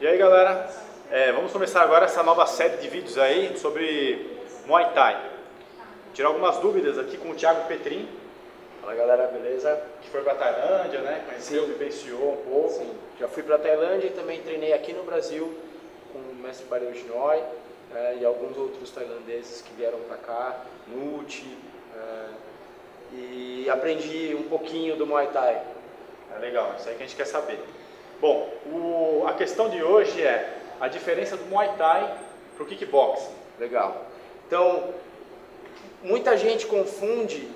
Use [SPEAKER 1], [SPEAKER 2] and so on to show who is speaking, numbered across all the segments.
[SPEAKER 1] E aí galera, vamos começar agora essa nova série de vídeos aí sobre Muay Thai. Tirar algumas dúvidas aqui com o Thiago Petrin.
[SPEAKER 2] Fala galera, beleza?
[SPEAKER 1] Que foi para Tailândia, né? Conheceu, vivenciou um pouco.
[SPEAKER 2] Sim, já fui para Tailândia e também treinei aqui no Brasil com o mestre Bareu Shinoi e alguns outros tailandeses que vieram para cá, Nuti, e aprendi um pouquinho do Muay Thai.
[SPEAKER 1] É legal, isso aí que a gente quer saber. Bom, a questão de hoje é a diferença do Muay Thai para o kickboxing.
[SPEAKER 2] Legal. Então, muita gente confunde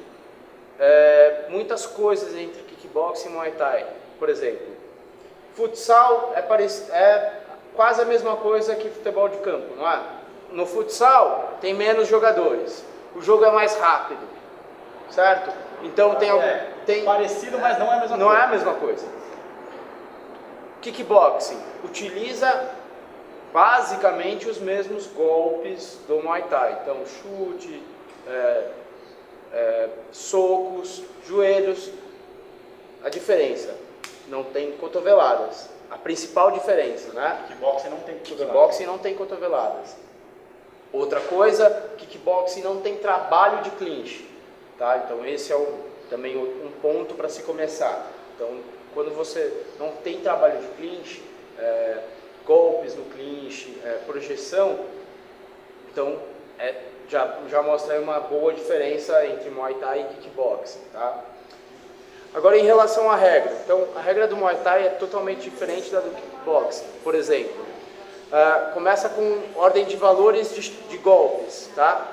[SPEAKER 2] muitas coisas entre kickboxing e Muay Thai. Por exemplo, futsal é quase a mesma coisa que futebol de campo, não é? No futsal tem menos jogadores, o jogo é mais rápido, certo? Então tem
[SPEAKER 1] parecido, mas não é a mesma coisa.
[SPEAKER 2] Não é a mesma coisa. Kickboxing utiliza basicamente os mesmos golpes do Muay Thai. Então, chute, socos, joelhos. A diferença, não tem cotoveladas. A principal diferença, né?
[SPEAKER 1] Kickboxing não tem cotoveladas.
[SPEAKER 2] Kickboxing não tem cotoveladas. Outra coisa, kickboxing não tem trabalho de clinch, tá? Então esse é também um ponto para se começar. Então, quando você não tem trabalho de clinch, golpes no clinch, projeção, então já mostra aí uma boa diferença entre Muay Thai e kickboxing, tá? Agora, em relação à regra, então a regra do Muay Thai é totalmente diferente da do kickboxing. Por exemplo, começa com ordem de valores de golpes, tá?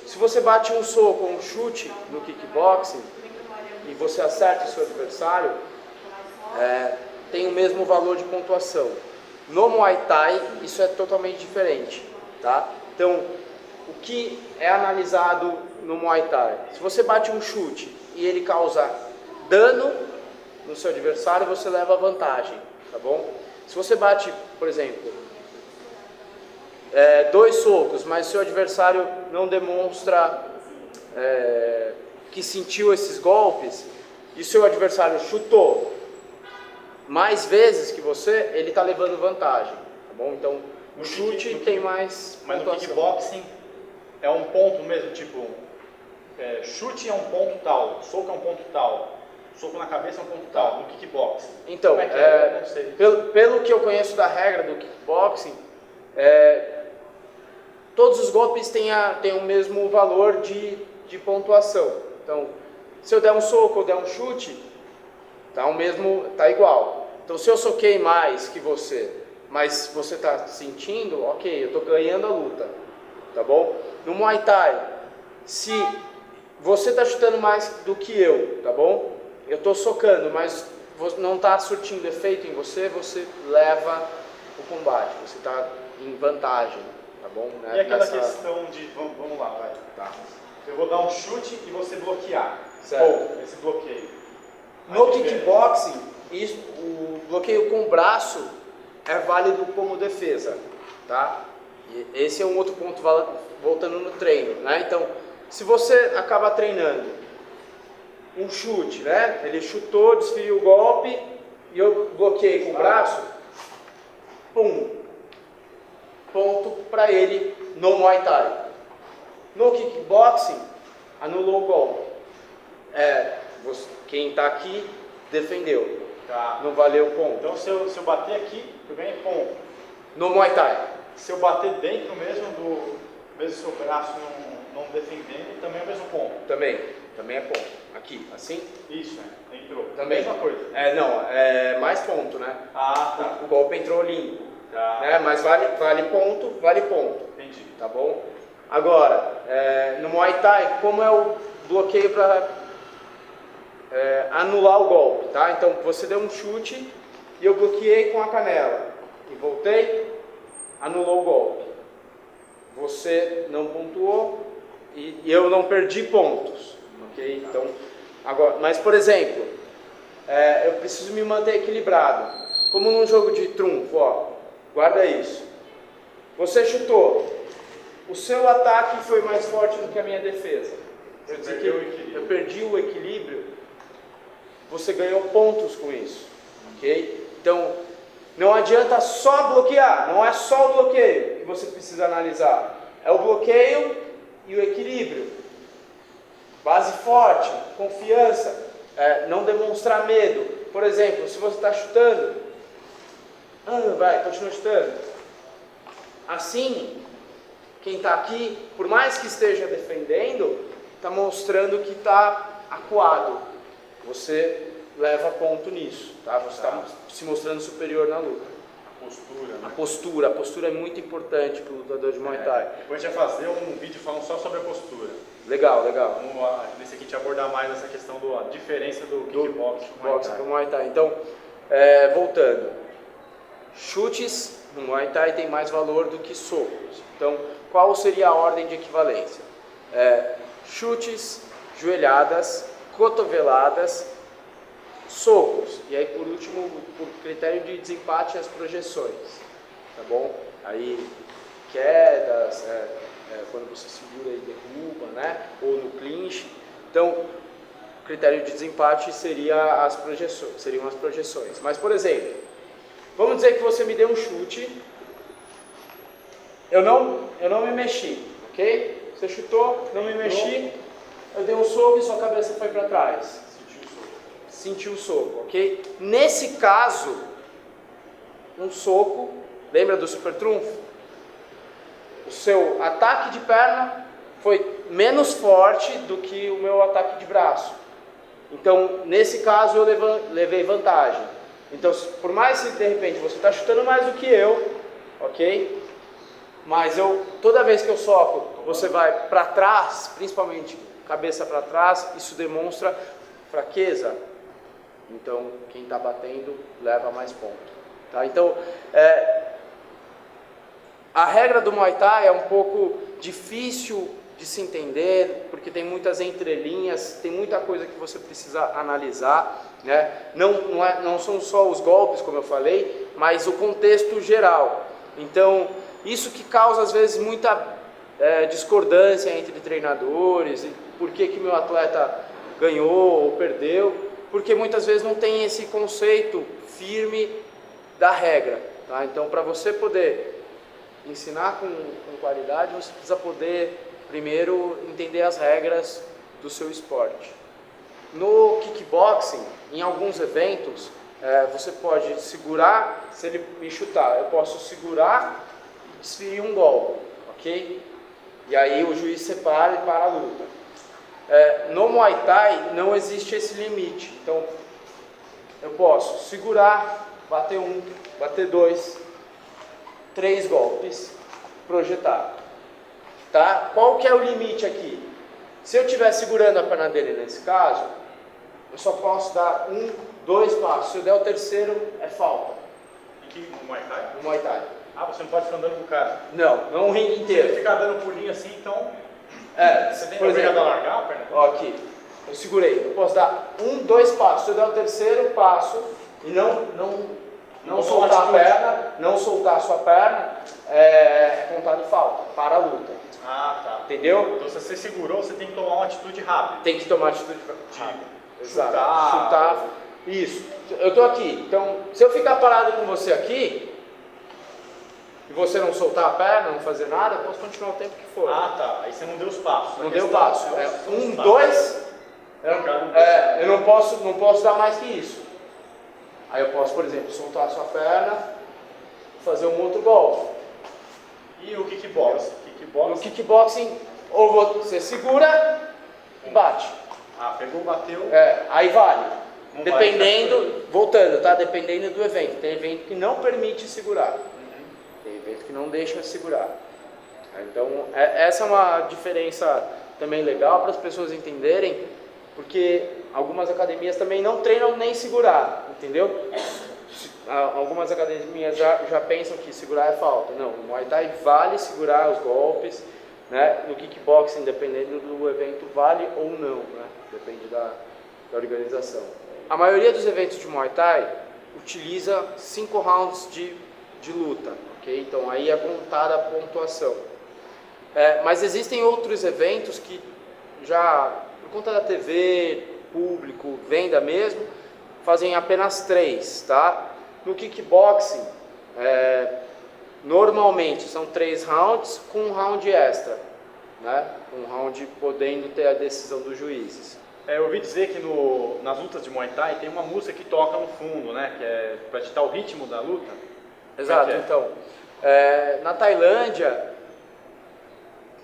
[SPEAKER 2] Se você bate um soco ou um chute no kickboxing e você acerta o seu adversário, tem o mesmo valor de pontuação. No Muay Thai isso é totalmente diferente, tá? Então, o que é analisado no Muay Thai? Se você bate um chute e ele causa dano no seu adversário, você leva vantagem, tá bom? Se você bate, por exemplo, 2 socos, mas seu adversário não demonstra que sentiu esses golpes, e seu adversário chutou mais vezes que você, ele está levando vantagem, tá bom? Então, o chute tem mais
[SPEAKER 1] Mas
[SPEAKER 2] pontuação.
[SPEAKER 1] no kickboxing é um ponto mesmo, tipo, chute é um ponto tal, soco é um ponto tal, soco na cabeça é um ponto tal, no kickboxing.
[SPEAKER 2] Então,
[SPEAKER 1] como é que é? Eu não sei.
[SPEAKER 2] pelo que eu conheço da regra do kickboxing, todos os golpes têm o mesmo valor de pontuação. Então, se eu der um soco ou der um chute, tá igual. Então, se eu soquei mais que você, mas você está sentindo, ok, eu estou ganhando a luta, tá bom? No Muay Thai, se você está chutando mais do que eu, tá bom? Eu estou socando, mas não está surtindo efeito em você, você leva o combate, você está em vantagem, tá bom?
[SPEAKER 1] E aquela questão de, vamos lá, vai. Tá. Eu vou dar um chute e você bloquear.
[SPEAKER 2] Certo.
[SPEAKER 1] Esse bloqueio.
[SPEAKER 2] No kickboxing, o bloqueio com o braço é válido como defesa, tá? E esse é um outro ponto voltando no treino, né? Então, se você acaba treinando um chute, né? Ele chutou, desferiu o golpe e eu bloqueei com o braço, pum, ponto para ele no Muay Thai. No kickboxing, anulou o golpe. Quem está aqui defendeu.
[SPEAKER 1] Tá.
[SPEAKER 2] Não valeu ponto.
[SPEAKER 1] Então se eu bater aqui, eu ganhei ponto.
[SPEAKER 2] No Muay Thai.
[SPEAKER 1] Se eu bater dentro mesmo seu braço não defendendo, também é o mesmo ponto.
[SPEAKER 2] Também é ponto. Aqui, assim?
[SPEAKER 1] Isso, entrou.
[SPEAKER 2] Também.
[SPEAKER 1] Mesma coisa.
[SPEAKER 2] Não, é mais ponto, né?
[SPEAKER 1] Ah, tá.
[SPEAKER 2] O golpe entrou limpo.
[SPEAKER 1] Tá.
[SPEAKER 2] Né? Mas vale ponto.
[SPEAKER 1] Entendi.
[SPEAKER 2] Tá bom? Agora, no Muay Thai, como é o bloqueio para anular o golpe, tá? Então, você deu um chute e eu bloqueei com a canela e voltei, anulou o golpe. Você não pontuou e eu não perdi pontos, ok? Então, agora, mas por exemplo, eu preciso me manter equilibrado. Como num jogo de trunfo, ó, guarda isso. Você chutou, o seu ataque foi mais forte do que a minha defesa. Eu perdi o equilíbrio, você ganhou pontos com isso, ok? Então, Não adianta só bloquear, não é só o bloqueio que você precisa analisar. É o bloqueio e o equilíbrio. Base forte, confiança, não demonstrar medo. Por exemplo, se você está chutando, continua chutando. Assim, quem está aqui, por mais que esteja defendendo, está mostrando que está acuado. Você leva ponto nisso, tá? Você está se mostrando superior na luta. A postura é muito importante para o lutador de Muay Thai.
[SPEAKER 1] Depois a gente vai fazer um vídeo falando só sobre a postura.
[SPEAKER 2] Legal.
[SPEAKER 1] Nesse aqui a gente abordar mais essa questão da diferença do kickboxing
[SPEAKER 2] para o Muay Thai. Então, voltando. Chutes no Muay Thai tem mais valor do que socos. Então, qual seria a ordem de equivalência? Chutes, joelhadas, cotoveladas, socos. E aí, por último, por critério de desempate, as projeções. Tá bom? Aí, quedas, quando você segura e derruba, né? Ou no clinch. Então, o critério de desempate seriam as projeções. Mas, por exemplo, vamos dizer que você me deu um chute, eu não me mexi, ok? Você chutou, não me mexi, eu dei um soco e sua cabeça foi para trás. Sentiu o soco, ok? Nesse caso, um soco, lembra do super trunfo? O seu ataque de perna foi menos forte do que o meu ataque de braço. Então, nesse caso, eu levei vantagem. Então, por mais que de repente você está chutando mais do que eu, ok? Mas toda vez que eu soco, você vai para trás, principalmente cabeça para trás, isso demonstra fraqueza. Então, quem está batendo leva mais ponto. Tá? Então, a regra do Muay Thai é um pouco difícil de se entender, porque tem muitas entrelinhas, tem muita coisa que você precisa analisar, né? Não são só os golpes, como eu falei, mas o contexto geral. Então, isso que causa às vezes muita discordância entre treinadores, e por que meu atleta ganhou ou perdeu, porque muitas vezes não tem esse conceito firme da regra. Tá? Então, para você poder ensinar com qualidade, você precisa poder primeiro entender as regras do seu esporte. No kickboxing, em alguns eventos, você pode segurar, se ele me chutar, eu posso segurar e desferir um golpe, ok? E aí o juiz separa e para a luta. No Muay Thai não existe esse limite, então eu posso segurar, bater um, bater dois, 3 golpes, projetar. Tá? Qual que é o limite aqui? Se eu estiver segurando a perna dele nesse caso, eu só posso dar 1, 2 passos. Se eu der o terceiro, é falta.
[SPEAKER 1] No Muay Thai?
[SPEAKER 2] No Muay Thai.
[SPEAKER 1] Você não pode ficar andando com o cara?
[SPEAKER 2] Não um ringue inteiro.
[SPEAKER 1] Se ele ficar dando pulinho assim, então... você tem
[SPEAKER 2] por exemplo,
[SPEAKER 1] a largar a perna?
[SPEAKER 2] Ó, aqui, eu segurei. Eu posso dar 1, 2 passos. Se eu der o terceiro passo e não soltar a perna, não soltar a sua perna, é contado falta, para a luta.
[SPEAKER 1] Tá.
[SPEAKER 2] Entendeu?
[SPEAKER 1] Então se você segurou, você tem que tomar uma atitude rápida.
[SPEAKER 2] Tem que tomar atitude rápida. Exato.
[SPEAKER 1] Chutar.
[SPEAKER 2] Isso. Eu estou aqui. Então, se eu ficar parado com você aqui e você não soltar a perna, não fazer nada, eu posso continuar o tempo que for.
[SPEAKER 1] Tá. Aí você não deu os passos.
[SPEAKER 2] Não deu passo. 1, 2. Eu não posso dar mais que isso. Aí eu posso, por exemplo, soltar a sua perna, fazer um outro golpe.
[SPEAKER 1] E o kickboxing?
[SPEAKER 2] No kickboxing, ou você segura e bate.
[SPEAKER 1] Pegou, bateu.
[SPEAKER 2] Aí vale.
[SPEAKER 1] Não
[SPEAKER 2] Dependendo, voltando, tá? Dependendo do evento. Tem evento que não permite segurar. Tem evento que não deixa segurar. Então, essa é uma diferença também legal para as pessoas entenderem, porque algumas academias também não treinam nem segurar, entendeu? Algumas academias já pensam que segurar é falta. Não, no Muay Thai vale segurar os golpes, né? No kickboxing, dependendo do evento, vale ou não, né? Depende da organização. A maioria dos eventos de Muay Thai utiliza 5 rounds de luta, ok? Então aí é contada a pontuação. Mas existem outros eventos que já, por conta da TV, público, venda mesmo, fazem apenas 3, tá? No kickboxing, normalmente são 3 rounds com um round extra, né? Um round podendo ter a decisão dos juízes.
[SPEAKER 1] Eu ouvi dizer que nas lutas de Muay Thai tem uma música que toca no fundo, né? Que é para ditar o ritmo da luta.
[SPEAKER 2] Exato, então. Na Tailândia,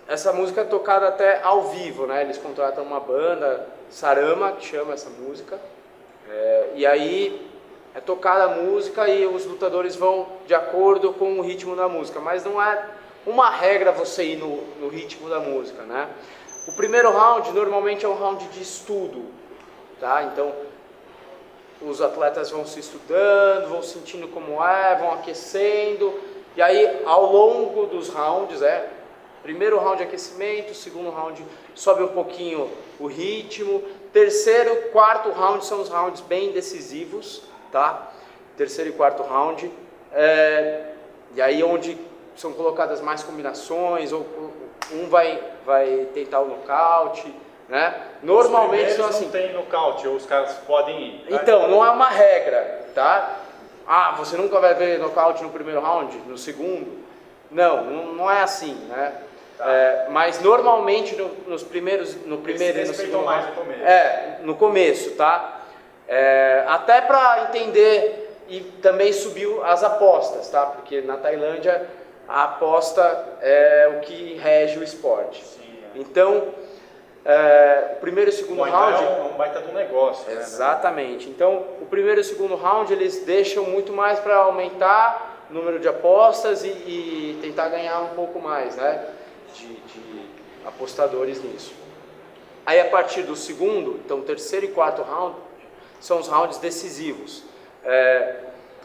[SPEAKER 2] essa música é tocada até ao vivo, né? Eles contratam uma banda, Sarama, que chama essa música. E aí é tocada a música e os lutadores vão de acordo com o ritmo da música. Mas não é uma regra você ir no ritmo da música, né? O primeiro round normalmente é um round de estudo, tá? Então os atletas vão se estudando, vão sentindo como vão aquecendo, e aí ao longo dos rounds, primeiro round aquecimento, segundo round sobe um pouquinho o ritmo, terceiro, quarto round são os rounds bem decisivos, tá? Terceiro e quarto round, e aí onde são colocadas mais combinações, ou um vai tentar o nocaute, né? Normalmente são assim.
[SPEAKER 1] Não tem nocaute, ou os caras podem ir. Tá?
[SPEAKER 2] Então, não é uma regra, tá? Você nunca vai ver nocaute no primeiro round, no segundo? Não é assim, né? Tá. Mas normalmente no primeiro e no segundo
[SPEAKER 1] mais no começo.
[SPEAKER 2] No começo, tá? Até para entender e também subir as apostas, tá? Porque na Tailândia a aposta é o que rege o esporte. Sim, Então, o primeiro e o segundo round...
[SPEAKER 1] É um baita do negócio.
[SPEAKER 2] Exatamente. Né? Então, o primeiro e o segundo round eles deixam muito mais para aumentar o número de apostas e tentar ganhar um pouco mais, né? De apostadores nisso. Aí, a partir do segundo, então, terceiro e quarto round, são os rounds decisivos.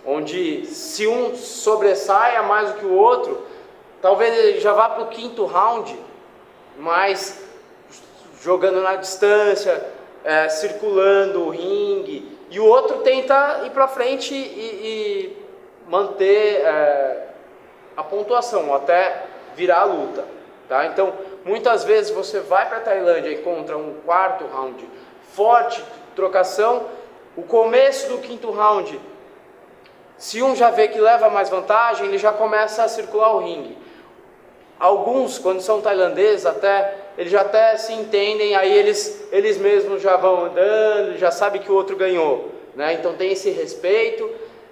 [SPEAKER 2] Onde se um sobressaia mais do que o outro, talvez ele já vá para o quinto round, mas jogando na distância, circulando o ringue, e o outro tenta ir para frente e manter a pontuação até virar a luta, tá? Então, muitas vezes você vai para a Tailândia e encontra um quarto round forte, trocação, o começo do quinto round, se um já vê que leva mais vantagem, ele já começa a circular o ringue. Alguns, quando são tailandeses, eles já até se entendem, aí eles mesmos já vão andando, já sabem que o outro ganhou, né? Então tem esse respeito,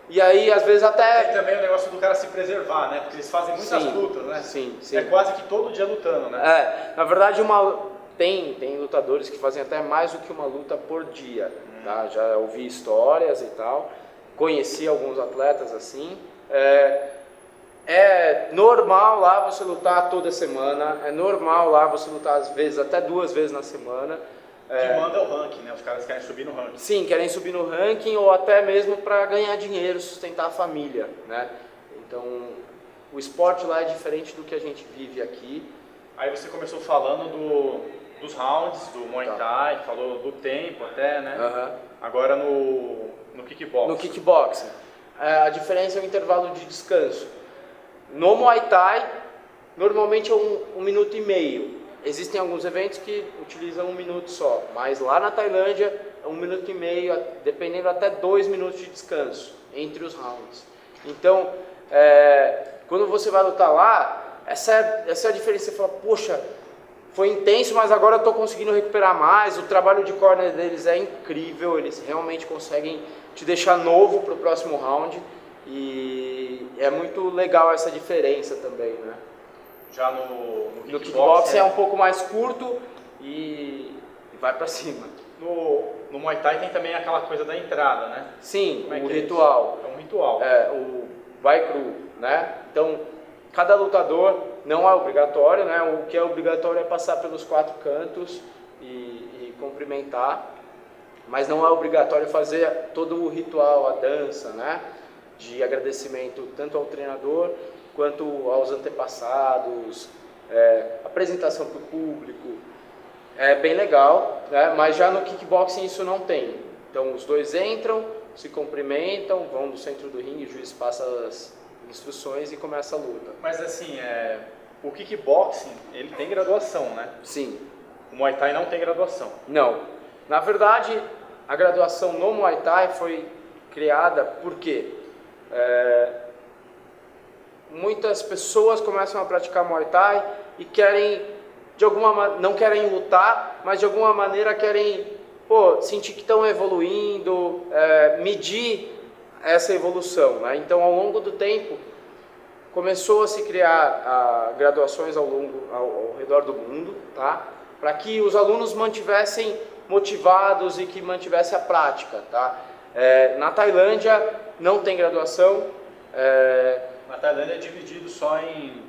[SPEAKER 2] e aí às vezes até...
[SPEAKER 1] Tem também o negócio do cara se preservar, né? Porque eles fazem muitas lutas, né?
[SPEAKER 2] Sim.
[SPEAKER 1] É quase que todo dia lutando, né?
[SPEAKER 2] Na verdade, tem lutadores que fazem até mais do que uma luta por dia, tá? Já ouvi histórias e tal... Conheci alguns atletas assim. É normal lá você lutar toda semana. É normal lá você lutar às vezes até 2 vezes na semana.
[SPEAKER 1] Que manda o ranking, né? Os caras querem subir no ranking.
[SPEAKER 2] Sim, querem subir no ranking ou até mesmo para ganhar dinheiro, sustentar a família, né? Então, o esporte lá é diferente do que a gente vive aqui.
[SPEAKER 1] Aí você começou falando dos rounds, do Muay Thai, falou do tempo até, né? Agora no kickboxing.
[SPEAKER 2] No kickboxing. A diferença é o intervalo de descanso. No Muay Thai, normalmente é 1 minuto e meio. Existem alguns eventos que utilizam 1 minuto só, mas lá na Tailândia é 1 minuto e meio, dependendo até 2 minutos de descanso entre os rounds. Então, quando você vai lutar lá, essa é a diferença. Você fala, poxa, foi intenso, mas agora eu estou conseguindo recuperar mais. O trabalho de corner deles é incrível, eles realmente conseguem te deixar novo para o próximo round, e é muito legal essa diferença também, né?
[SPEAKER 1] Já no
[SPEAKER 2] kickboxing é um pouco mais curto e vai para cima.
[SPEAKER 1] No Muay Thai tem também aquela coisa da entrada, né?
[SPEAKER 2] Sim, o ritual.
[SPEAKER 1] É um ritual.
[SPEAKER 2] O vai cru, né? Então, cada lutador não é obrigatório, né? O que é obrigatório é passar pelos 4 cantos e cumprimentar, mas não é obrigatório fazer todo o ritual, a dança, né? De agradecimento tanto ao treinador quanto aos antepassados, apresentação para o público. É bem legal, né? Mas já no kickboxing isso não tem. Então os dois entram, se cumprimentam, vão no centro do ringue, o juiz passa as instruções e começa a luta.
[SPEAKER 1] Mas assim, o kickboxing, ele tem graduação, né?
[SPEAKER 2] Sim.
[SPEAKER 1] O Muay Thai não tem graduação.
[SPEAKER 2] Não. Na verdade, a graduação no Muay Thai foi criada por quê? muitas pessoas começam a praticar Muay Thai e querem, não querem lutar, mas de alguma maneira querem sentir que estão evoluindo, medir essa evolução, né? Então, ao longo do tempo, começou a se criar graduações ao redor do mundo, tá? Para que os alunos mantivessem motivados e que mantivessem a prática, tá? Na Tailândia não tem graduação.
[SPEAKER 1] Na Tailândia é dividido só em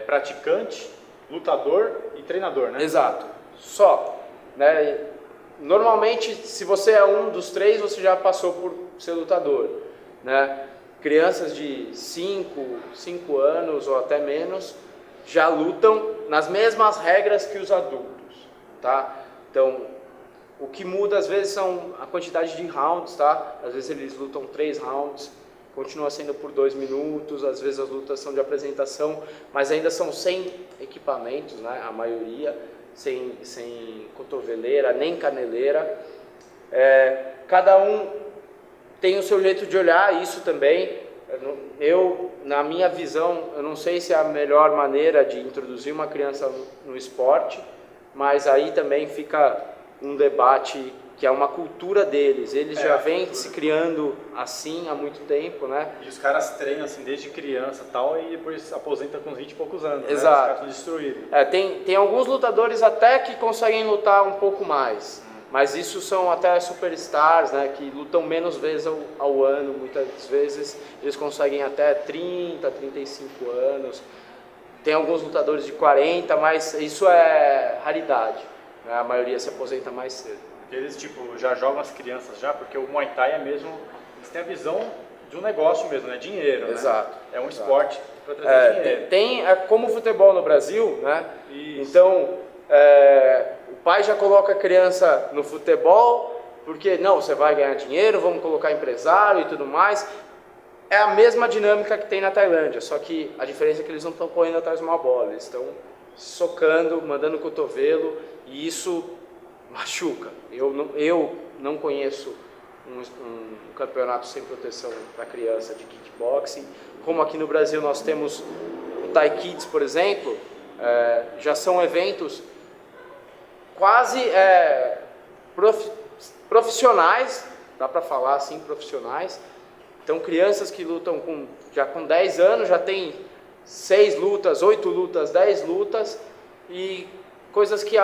[SPEAKER 1] praticante, lutador e treinador, né?
[SPEAKER 2] Exato, só, né? Normalmente, se você é um dos três, você já passou por ser lutador, né? Crianças de 5 anos ou até menos já lutam nas mesmas regras que os adultos, tá? Então, o que muda às vezes são a quantidade de rounds, tá? Às vezes eles lutam 3 rounds, continua sendo por 2 minutos, às vezes as lutas são de apresentação, mas ainda são sem equipamentos, né? A maioria, sem cotoveleira, nem caneleira. Cada um tem o seu jeito de olhar isso também. Na minha visão, eu não sei se é a melhor maneira de introduzir uma criança no esporte, mas aí também fica um debate que é uma cultura deles. Eles já vêm se criando assim há muito tempo, né?
[SPEAKER 1] E os caras treinam assim desde criança e tal, e depois aposenta com 20 e poucos anos.
[SPEAKER 2] Exato.
[SPEAKER 1] Né? Os caras estão destruídos.
[SPEAKER 2] Tem alguns lutadores até que conseguem lutar um pouco mais. Mas isso são até superstars, né, que lutam menos vezes ao ano, muitas vezes eles conseguem até 30, 35 anos. Tem alguns lutadores de 40, mas isso é raridade, né? A maioria se aposenta mais cedo.
[SPEAKER 1] Eles já jogam as crianças já, porque o Muay Thai é mesmo, eles têm a visão de um negócio mesmo, né? Dinheiro, né?
[SPEAKER 2] Exato.
[SPEAKER 1] É um esporte para trazer dinheiro.
[SPEAKER 2] Como o futebol no Brasil, né?
[SPEAKER 1] Isso.
[SPEAKER 2] Então, o pai já coloca a criança no futebol, porque não, você vai ganhar dinheiro, vamos colocar empresário e tudo mais. É a mesma dinâmica que tem na Tailândia, só que a diferença é que eles não estão correndo atrás de uma bola, eles estão socando, mandando cotovelo, e isso machuca. Eu não conheço um campeonato sem proteção para criança de kickboxing. Como aqui no Brasil nós temos o Thai Kids, por exemplo, já são eventos quase profissionais, dá para falar assim, profissionais. Então, crianças que lutam já com 10 anos, já tem 6 lutas, 8 lutas, 10 lutas, e coisas que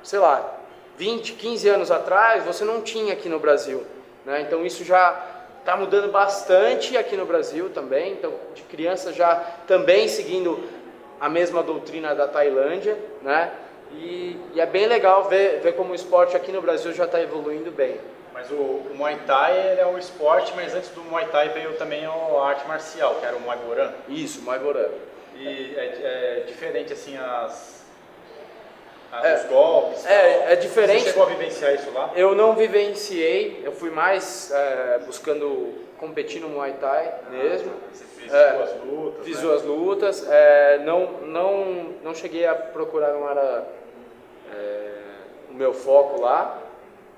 [SPEAKER 2] sei lá, 20, 15 anos atrás, você não tinha aqui no Brasil, né? Então, isso já está mudando bastante aqui no Brasil também, então, de crianças já também seguindo a mesma doutrina da Tailândia, né? E é bem legal ver como o esporte aqui no Brasil já está evoluindo bem.
[SPEAKER 1] Mas o Muay Thai é o esporte, mas antes do Muay Thai veio também a arte marcial, que era o Muay Boran.
[SPEAKER 2] Isso, Muay Boran.
[SPEAKER 1] E é diferente assim os golpes.
[SPEAKER 2] É diferente.
[SPEAKER 1] Você chegou a vivenciar isso lá?
[SPEAKER 2] Eu não vivenciei, eu fui mais buscando competir no Muay Thai mesmo.
[SPEAKER 1] Você fez duas lutas?
[SPEAKER 2] Fiz
[SPEAKER 1] né?
[SPEAKER 2] 2 lutas. Não cheguei a procurar, não era o meu foco lá.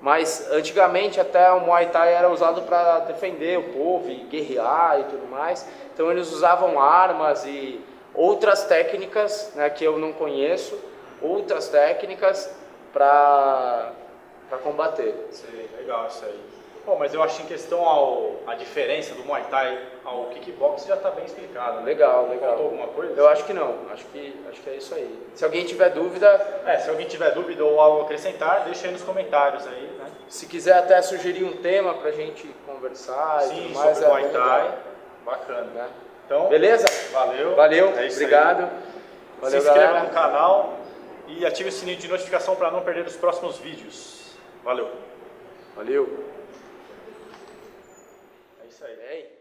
[SPEAKER 2] Mas antigamente até o Muay Thai era usado para defender o povo e guerrear e tudo mais. Então eles usavam armas e outras técnicas, né, que eu não conheço, outras técnicas para combater.
[SPEAKER 1] Sei, legal isso aí. Bom, mas eu acho que em questão a diferença do Muay Thai ao kickbox já está bem explicado. Né?
[SPEAKER 2] Legal.
[SPEAKER 1] Faltou alguma coisa?
[SPEAKER 2] Eu acho que não, acho que é isso aí. Se alguém tiver dúvida...
[SPEAKER 1] se alguém tiver dúvida ou algo a acrescentar, deixa aí nos comentários aí, né?
[SPEAKER 2] Se quiser até sugerir um tema pra gente conversar e tudo mais,
[SPEAKER 1] sobre o Muay Thai, bacana.
[SPEAKER 2] Né?
[SPEAKER 1] Então,
[SPEAKER 2] beleza?
[SPEAKER 1] Valeu.
[SPEAKER 2] É isso obrigado.
[SPEAKER 1] Aí.
[SPEAKER 2] Valeu,
[SPEAKER 1] se inscreva
[SPEAKER 2] galera.
[SPEAKER 1] no canal e ative o sininho de notificação para não perder os próximos vídeos. Valeu.
[SPEAKER 2] Valeu.
[SPEAKER 1] É isso aí.
[SPEAKER 2] Bem.